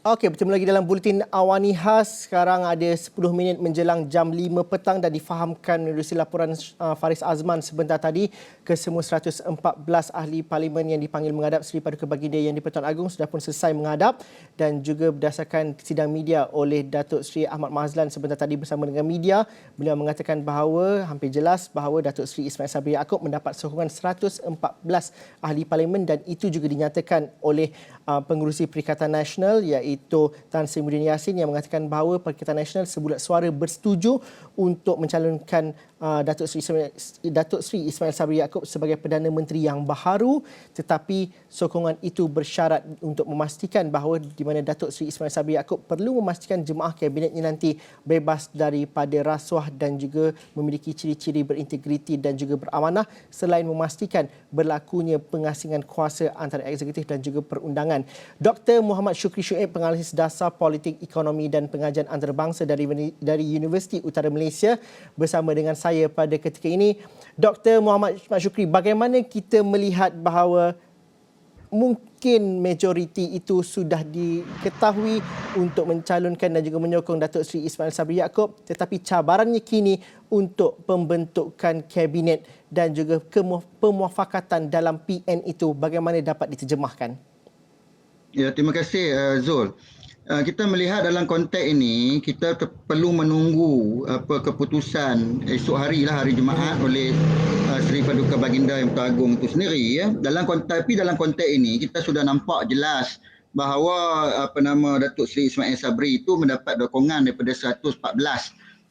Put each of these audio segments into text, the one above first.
Okey, bertemu lagi dalam Buletin Awani Khas. Sekarang ada 10 minit menjelang jam 5 petang dan difahamkan menerusi laporan Faris Azman sebentar tadi, kesemua 114 ahli parlimen yang dipanggil menghadap Seri Paduka Baginda Yang di-Pertuan Agong sudah pun selesai menghadap, dan juga berdasarkan sidang media oleh Datuk Seri Ahmad Mazlan sebentar tadi bersama dengan media, beliau mengatakan bahawa hampir jelas bahawa Datuk Seri Ismail Sabri Yaakob mendapat sokongan 114 ahli parlimen, dan itu juga dinyatakan oleh pengurusi Perikatan Nasional iaitu Tan Sri Muhyiddin Yassin yang mengatakan bahawa Perikatan Nasional sebulat suara bersetuju untuk mencalonkan Datuk Seri Ismail Sabri Yaakob sebagai Perdana Menteri yang baharu, tetapi sokongan itu bersyarat untuk memastikan bahawa di mana Datuk Seri Ismail Sabri Yaakob perlu memastikan jemaah kabinetnya nanti bebas daripada rasuah dan juga memiliki ciri-ciri berintegriti dan juga beramanah, selain memastikan berlakunya pengasingan kuasa antara eksekutif dan juga perundangan. Dr. Muhammad Shukri Shuib, penganalisis dasar politik, ekonomi dan pengajian antarabangsa dari Universiti Utara Malaysia, bersama dengan saya pada ketika ini. Dr. Muhammad Shukri, bagaimana kita melihat bahawa mungkin majoriti itu sudah diketahui untuk mencalonkan dan juga menyokong Datuk Seri Ismail Sabri Yaakob, tetapi cabarannya kini untuk pembentukan kabinet dan juga pemuafakatan dalam PN itu bagaimana dapat diterjemahkan? Ya, terima kasih Zul. Kita melihat dalam konteks ini kita perlu menunggu keputusan esok hari Jumaat oleh Seri Paduka Baginda Yang di-Pertuan Agong itu sendiri ya. Tapi dalam konteks ini kita sudah nampak jelas bahawa Datuk Seri Ismail Sabri itu mendapat dukungan daripada 114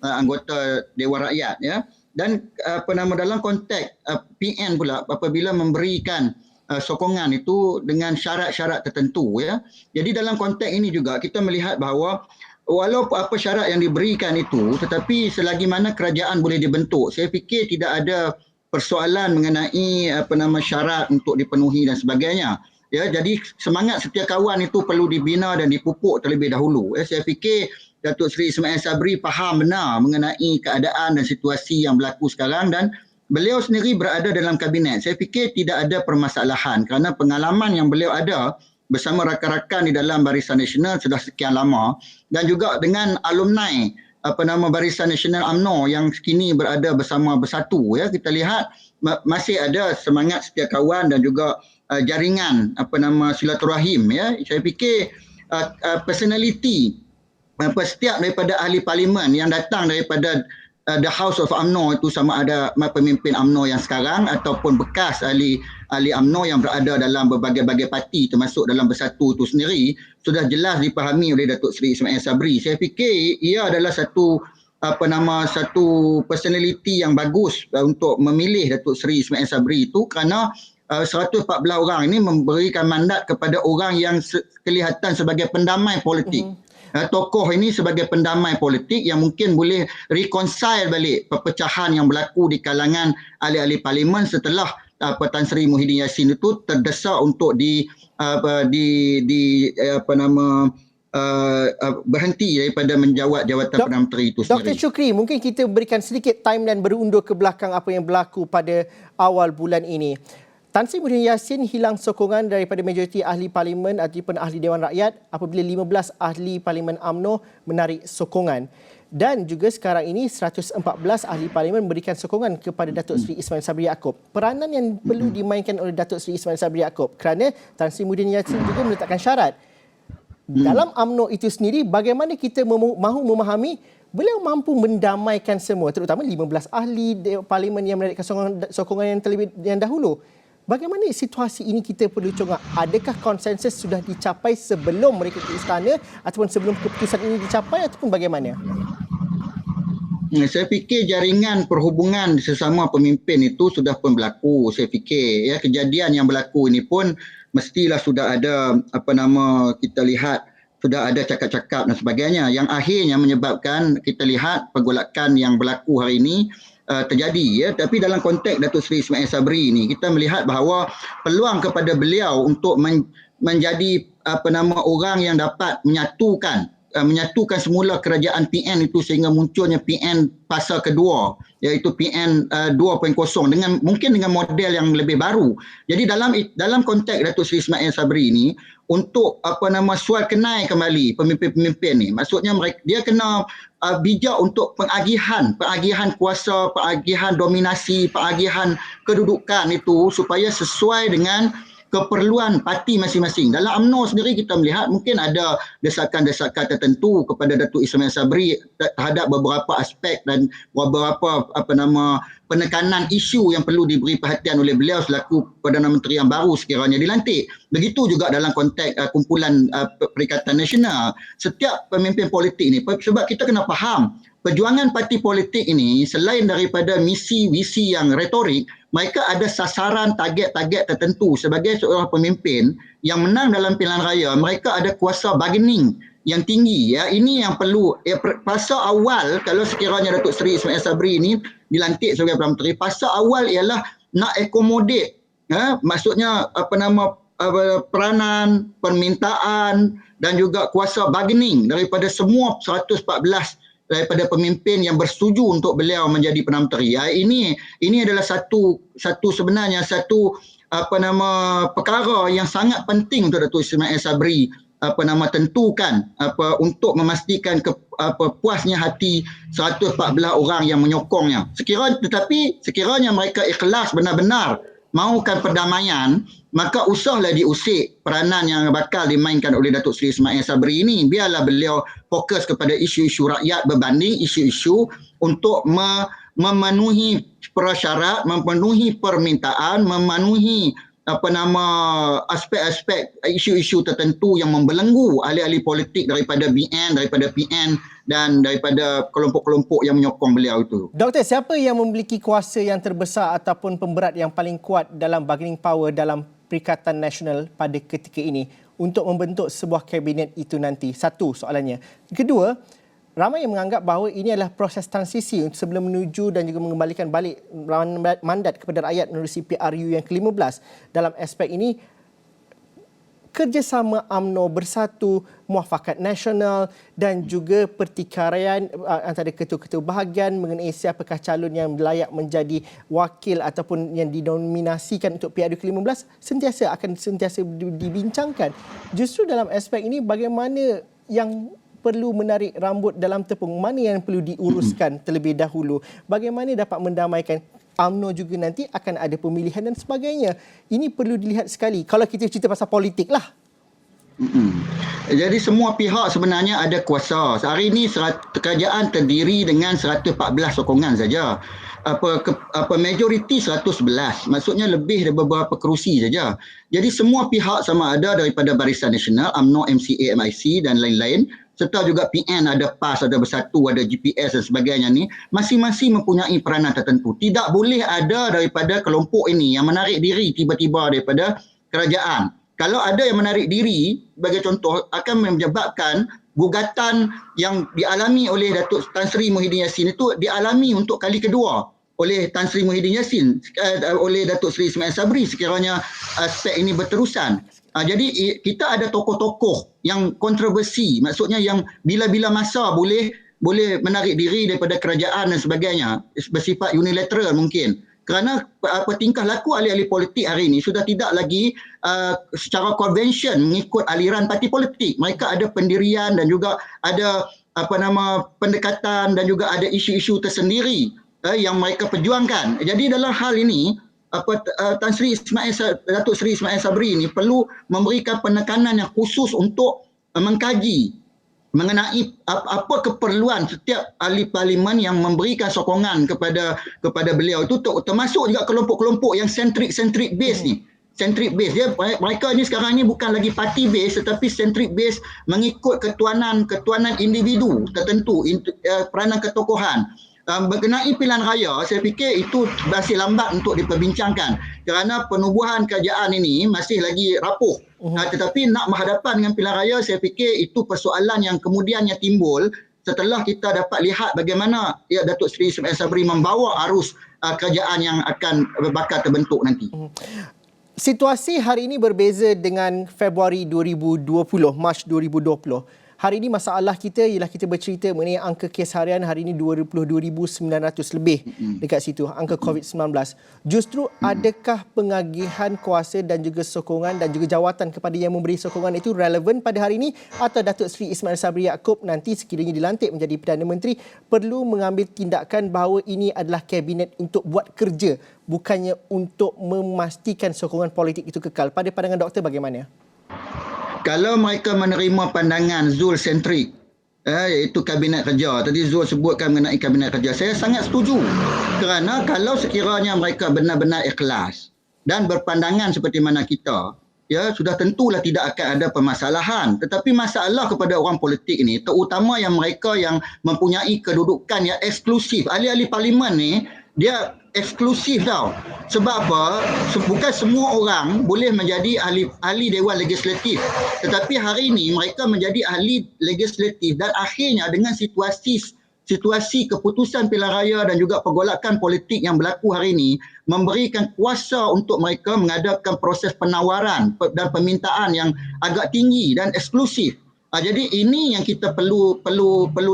anggota Dewan Rakyat ya. Dan dalam konteks PN pula apabila memberikan sokongan itu dengan syarat-syarat tertentu ya. Jadi dalam konteks ini juga kita melihat bahawa walaupun apa syarat yang diberikan itu, tetapi selagi mana kerajaan boleh dibentuk, saya fikir tidak ada persoalan mengenai syarat untuk dipenuhi dan sebagainya. Ya, jadi semangat setiakawan itu perlu dibina dan dipupuk terlebih dahulu. Ya, saya fikir Datuk Seri Ismail Sabri faham benar mengenai keadaan dan situasi yang berlaku sekarang, dan beliau sendiri berada dalam kabinet. Saya fikir tidak ada permasalahan kerana pengalaman yang beliau ada bersama rakan-rakan di dalam Barisan Nasional sudah sekian lama, dan juga dengan alumni Barisan Nasional UMNO yang kini berada bersama bersatu ya, kita lihat masih ada semangat setiakawan dan juga jaringan silaturahim ya. Saya fikir personality setiap daripada ahli parlimen yang datang daripada the House of UMNO itu, sama ada pemimpin UMNO yang sekarang ataupun bekas ahli UMNO yang berada dalam berbagai-bagai parti termasuk dalam Bersatu itu sendiri, sudah jelas dipahami oleh Datuk Seri Ismail Sabri. Saya fikir ia adalah satu personality yang bagus untuk memilih Datuk Seri Ismail Sabri itu, kerana 114 orang ini memberikan mandat kepada orang yang kelihatan sebagai pendamai politik. Tokoh ini sebagai pendamai politik yang mungkin boleh reconcile balik perpecahan yang berlaku di kalangan ahli-ahli parlimen setelah Tan Sri Muhyiddin Yassin itu terdesak untuk berhenti daripada menjawat jawatan Perdana Menteri itu sendiri. Dr. Shukri, mungkin kita berikan sedikit timeline berundur ke belakang apa yang berlaku pada awal bulan ini. Tan Sri Muhyiddin Yassin hilang sokongan daripada majoriti ahli parlimen ataupun ahli Dewan Rakyat apabila 15 ahli parlimen UMNO menarik sokongan. Dan juga sekarang ini 114 ahli parlimen memberikan sokongan kepada Datuk Seri Ismail Sabri Yaakob. Peranan yang perlu dimainkan oleh Datuk Seri Ismail Sabri Yaakob kerana Tan Sri Muhyiddin Yassin juga meletakkan syarat. Dalam UMNO itu sendiri, bagaimana kita mahu memahami beliau mampu mendamaikan semua, terutama 15 ahli parlimen yang menarik sokongan yang dahulu. Bagaimana situasi ini kita perlu congak? Adakah konsensus sudah dicapai sebelum mereka ke istana ataupun sebelum keputusan ini dicapai ataupun bagaimana? Saya fikir jaringan perhubungan sesama pemimpin itu sudah pun berlaku. Saya fikir ya, kejadian yang berlaku ini pun mestilah sudah ada kita lihat sudah ada cakap-cakap dan sebagainya yang akhirnya menyebabkan kita lihat pergolakan yang berlaku hari ini terjadi ya. Tapi dalam konteks Datuk Seri Ismail Sabri ini kita melihat bahawa peluang kepada beliau untuk menjadi orang yang dapat menyatukan menyatukan semula kerajaan PN itu sehingga munculnya PN fasa kedua, iaitu PN 2.0 mungkin dengan model yang lebih baru. Jadi dalam konteks Datuk Seri Ismail Sabri ini, untuk sual kenai kembali pemimpin-pemimpin ni, maksudnya dia kena bijak untuk pengagihan kuasa, pengagihan dominasi, pengagihan kedudukan itu supaya sesuai dengan keperluan parti masing-masing. Dalam UMNO sendiri kita melihat mungkin ada desakan-desakan tertentu kepada Datuk Ismail Sabri terhadap beberapa aspek dan beberapa penekanan isu yang perlu diberi perhatian oleh beliau selaku Perdana Menteri yang baru sekiranya dilantik. Begitu juga dalam konteks kumpulan Perikatan Nasional. Setiap pemimpin politik ini, sebab kita kena faham perjuangan parti politik ini selain daripada misi-visi yang retorik, mereka ada sasaran target-target tertentu. Sebagai seorang pemimpin yang menang dalam pilihan raya, mereka ada kuasa bargaining yang tinggi. Ya, ini yang perlu. Fasa awal, kalau sekiranya Datuk Seri Ismail Sabri ini dilantik sebagai Perdana Menteri, fasa awal ialah nak accommodate. Maksudnya peranan, permintaan dan juga kuasa bargaining daripada semua 114 daripada pemimpin yang bersetuju untuk beliau menjadi Perdana Menteri. Ini adalah satu perkara yang sangat penting untuk Datuk Ismail Sabri tentukan untuk memastikan puasnya hati 114 orang yang menyokongnya. Tetapi sekiranya mereka ikhlas benar-benar mahukan perdamaian, maka usahlah diusik peranan yang bakal dimainkan oleh Datuk Seri Ismail Sabri ini. Biarlah beliau fokus kepada isu-isu rakyat berbanding isu-isu untuk memenuhi prasyarat, memenuhi permintaan, memenuhi aspek-aspek isu-isu tertentu yang membelenggu ahli-ahli politik daripada BN, daripada PN dan daripada kelompok-kelompok yang menyokong beliau itu. Doktor, siapa yang memiliki kuasa yang terbesar ataupun pemberat yang paling kuat dalam bargaining power dalam Perikatan Nasional pada ketika ini untuk membentuk sebuah kabinet itu nanti? Satu soalannya. Kedua, ramai yang menganggap bahawa ini adalah proses transisi sebelum menuju dan juga mengembalikan balik mandat kepada rakyat menerusi PRU yang ke-15. Dalam aspek ini, kerjasama UMNO Bersatu, Muafakat Nasional dan juga pertikaian antara ketua-ketua bahagian mengenai siapakah calon yang layak menjadi wakil ataupun yang dinominasikan untuk PRU ke-15 akan sentiasa dibincangkan. Justru dalam aspek ini, bagaimana yang perlu menarik rambut dalam tepung, mana yang perlu diuruskan terlebih dahulu, bagaimana dapat mendamaikan. UMNO juga nanti akan ada pemilihan dan sebagainya. Ini perlu dilihat sekali kalau kita cerita pasal politik lah. Jadi semua pihak sebenarnya ada kuasa. Hari ini kerajaan terdiri dengan 114 sokongan saja. Majoriti 111. Maksudnya lebih dari beberapa kerusi saja. Jadi semua pihak sama ada daripada Barisan Nasional, UMNO, MCA, MIC dan lain-lain, serta juga PN, ada PAS, ada Bersatu, ada GPS dan sebagainya ni, masing-masing mempunyai peranan tertentu. Tidak boleh ada daripada kelompok ini yang menarik diri tiba-tiba daripada kerajaan. Kalau ada yang menarik diri, sebagai contoh, akan menyebabkan gugatan yang dialami oleh Datuk Tan Sri Muhyiddin Yassin itu dialami untuk kali kedua oleh Tan Sri Muhyiddin Yassin, oleh Datuk Seri Ismail Sabri sekiranya aspek ini berterusan. Jadi kita ada tokoh-tokoh yang kontroversi, maksudnya yang bila-bila masa boleh menarik diri daripada kerajaan dan sebagainya, bersifat unilateral mungkin. Kerana tingkah laku ahli-ahli politik hari ini sudah tidak lagi secara konvensyen mengikut aliran parti politik. Mereka ada pendirian dan juga ada pendekatan dan juga ada isu-isu tersendiri yang mereka perjuangkan. Jadi dalam hal ini Datuk Seri Ismail Sabri ini perlu memberikan penekanan yang khusus untuk mengkaji mengenai apa keperluan setiap ahli parlimen yang memberikan sokongan kepada beliau itu, termasuk juga kelompok-kelompok yang centric base ni. Centric base dia, mereka ni sekarang ni bukan lagi party base tetapi centric base mengikut ketuanan individu tertentu, peranan ketokohan. Berkenai pilihan raya, saya fikir itu masih lambat untuk diperbincangkan kerana penubuhan kerajaan ini masih lagi rapuh. Tetapi nak berhadapan dengan pilihan raya, saya fikir itu persoalan yang kemudiannya timbul setelah kita dapat lihat bagaimana Datuk Seri Ismail Sabri membawa arus kerajaan yang akan bakal terbentuk nanti. Situasi hari ini berbeza dengan Februari 2020, Mac 2020. hari ini masalah kita ialah kita bercerita mengenai angka kes harian hari ini 22,900 lebih dekat situ, angka COVID-19. Justru adakah pengagihan kuasa dan juga sokongan dan juga jawatan kepada yang memberi sokongan itu relevan pada hari ini, atau Datuk Seri Ismail Sabri Yaakob nanti sekiranya dilantik menjadi Perdana Menteri perlu mengambil tindakan bahawa ini adalah kabinet untuk buat kerja, bukannya untuk memastikan sokongan politik itu kekal? Pada pandangan doktor bagaimana? Kalau mereka menerima pandangan Zul sentrik, iaitu kabinet kerja, tadi Zul sebutkan mengenai kabinet kerja, saya sangat setuju. Kerana kalau sekiranya mereka benar-benar ikhlas dan berpandangan seperti mana kita, ya sudah tentulah tidak akan ada permasalahan. Tetapi masalah kepada orang politik ini, terutama yang mereka yang mempunyai kedudukan yang eksklusif, ahli-ahli parlimen ni, dia eksklusif tau. Sebab apa? Bukan semua orang boleh menjadi ahli Dewan Legislatif. Tetapi hari ini mereka menjadi ahli legislatif dan akhirnya dengan situasi keputusan pilihan raya dan juga pergolakan politik yang berlaku hari ini memberikan kuasa untuk mereka mengadakan proses penawaran dan permintaan yang agak tinggi dan eksklusif. Jadi ini yang kita perlu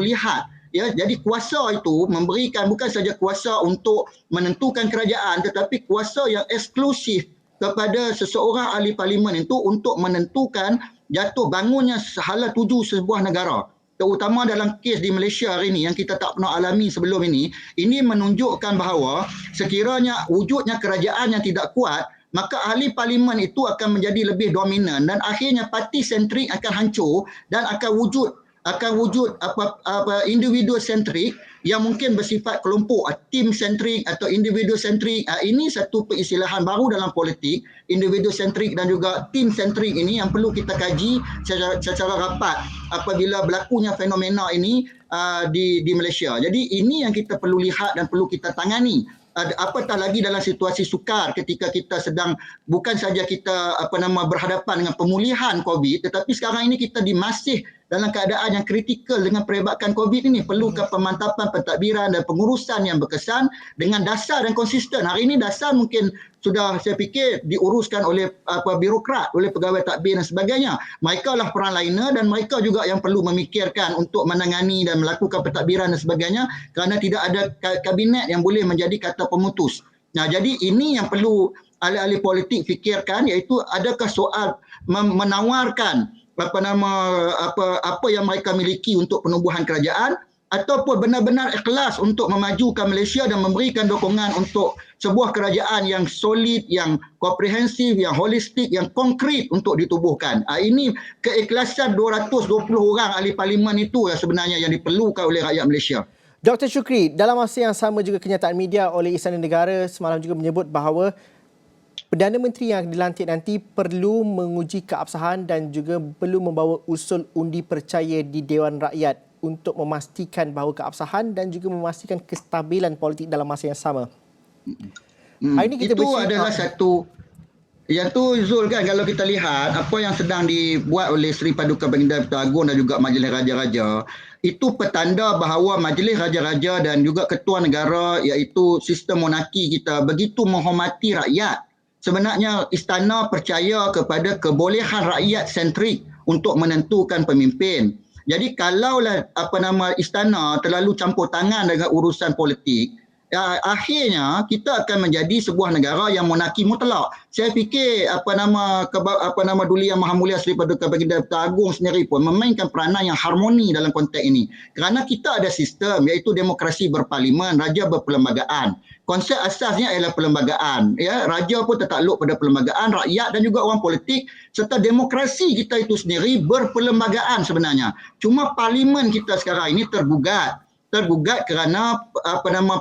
lihat. Ya, jadi kuasa itu memberikan bukan saja kuasa untuk menentukan kerajaan, tetapi kuasa yang eksklusif kepada seseorang ahli parlimen itu untuk menentukan jatuh bangunnya hala tuju sebuah negara. Terutama dalam kes di Malaysia hari ini yang kita tak pernah alami sebelum ini menunjukkan bahawa sekiranya wujudnya kerajaan yang tidak kuat, maka ahli parlimen itu akan menjadi lebih dominan dan akhirnya parti sentrik akan hancur dan akan wujud individu sentrik yang mungkin bersifat kelompok, tim sentrik atau individu sentrik. Ini satu peristilahan baru dalam politik, individu sentrik dan juga tim sentrik ini yang perlu kita kaji secara rapat apabila berlakunya fenomena ini di Malaysia. Jadi ini yang kita perlu lihat dan perlu kita tangani. Apatah lagi dalam situasi sukar ketika kita sedang bukan saja kita berhadapan dengan pemulihan COVID, tetapi sekarang ini kita masih dalam keadaan yang kritikal dengan perebakan COVID ini. Perlukan pemantapan, pentadbiran dan pengurusan yang berkesan dengan dasar dan konsisten. Hari ini dasar mungkin sudah saya fikir diuruskan oleh birokrat, oleh pegawai tadbir dan sebagainya. Mereka lah peran liner dan mereka juga yang perlu memikirkan untuk menangani dan melakukan pentadbiran dan sebagainya, kerana tidak ada kabinet yang boleh menjadi kata pemutus. Nah, jadi ini yang perlu ahli-ahli politik fikirkan, iaitu adakah soal menawarkan apa yang mereka miliki untuk penubuhan kerajaan, ataupun benar-benar ikhlas untuk memajukan Malaysia dan memberikan dokongan untuk sebuah kerajaan yang solid, yang komprehensif, yang holistik, yang konkret untuk ditubuhkan. Ini keikhlasan 220 orang ahli parlimen itu sebenarnya yang diperlukan oleh rakyat Malaysia. Dr. Shukri, dalam masa yang sama juga kenyataan media oleh Istana Negara semalam juga menyebut bahawa Perdana Menteri yang dilantik nanti perlu menguji keabsahan dan juga perlu membawa usul undi percaya di Dewan Rakyat untuk memastikan bahawa keabsahan dan juga memastikan kestabilan politik dalam masa yang sama. Hari ini kita itu adalah satu yang tu Zul kan, kalau kita lihat apa yang sedang dibuat oleh Seri Paduka Baginda Pertuan Agong dan juga Majlis Raja-Raja, itu petanda bahawa Majlis Raja-Raja dan juga Ketua Negara iaitu sistem monarki kita begitu menghormati rakyat. Sebenarnya istana percaya kepada kebolehan rakyat sentrik untuk menentukan pemimpin. Jadi kalaulah istana terlalu campur tangan dengan urusan politik, akhirnya kita akan menjadi sebuah negara yang monarki mutlak. Saya fikir Duli Yang Maha Mulia Seri Paduka Baginda Pertuan Agong sendiri pun memainkan peranan yang harmoni dalam konteks ini. Kerana kita ada sistem iaitu demokrasi berparlimen, raja berperlembagaan. Konsep asasnya ialah perlembagaan. Ya, raja pun tertakluk pada perlembagaan, rakyat dan juga orang politik serta demokrasi kita itu sendiri berperlembagaan sebenarnya. Cuma parlimen kita sekarang ini tergugat kerana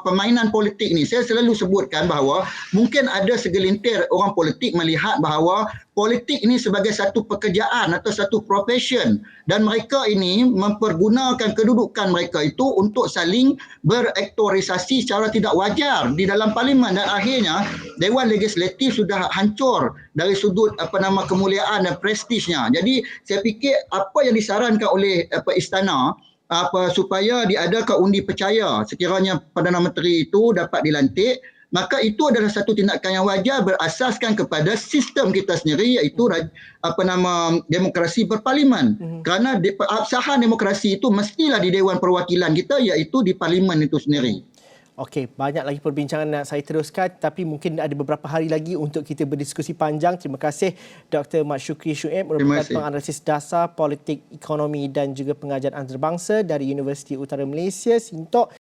permainan politik ni. Saya selalu sebutkan bahawa mungkin ada segelintir orang politik melihat bahawa politik ini sebagai satu pekerjaan atau satu profession dan mereka ini mempergunakan kedudukan mereka itu untuk saling beraktorisasi secara tidak wajar di dalam parlimen dan akhirnya Dewan Legislatif sudah hancur dari sudut kemuliaan dan prestisnya. Jadi saya fikir apa yang disarankan oleh istana supaya diadakan undi percaya sekiranya Perdana Menteri itu dapat dilantik, maka itu adalah satu tindakan yang wajar berasaskan kepada sistem kita sendiri, iaitu demokrasi berparlimen. Kerana absahan demokrasi itu mestilah di Dewan Perwakilan kita, iaitu di parlimen itu sendiri. Okey, banyak lagi perbincangan nak saya teruskan, tapi mungkin ada beberapa hari lagi untuk kita berdiskusi panjang. Terima kasih Dr. Mat Syukri Shuib, merupakan penganalisis dasar politik, ekonomi dan juga pengajian antarabangsa dari Universiti Utara Malaysia, Sintok.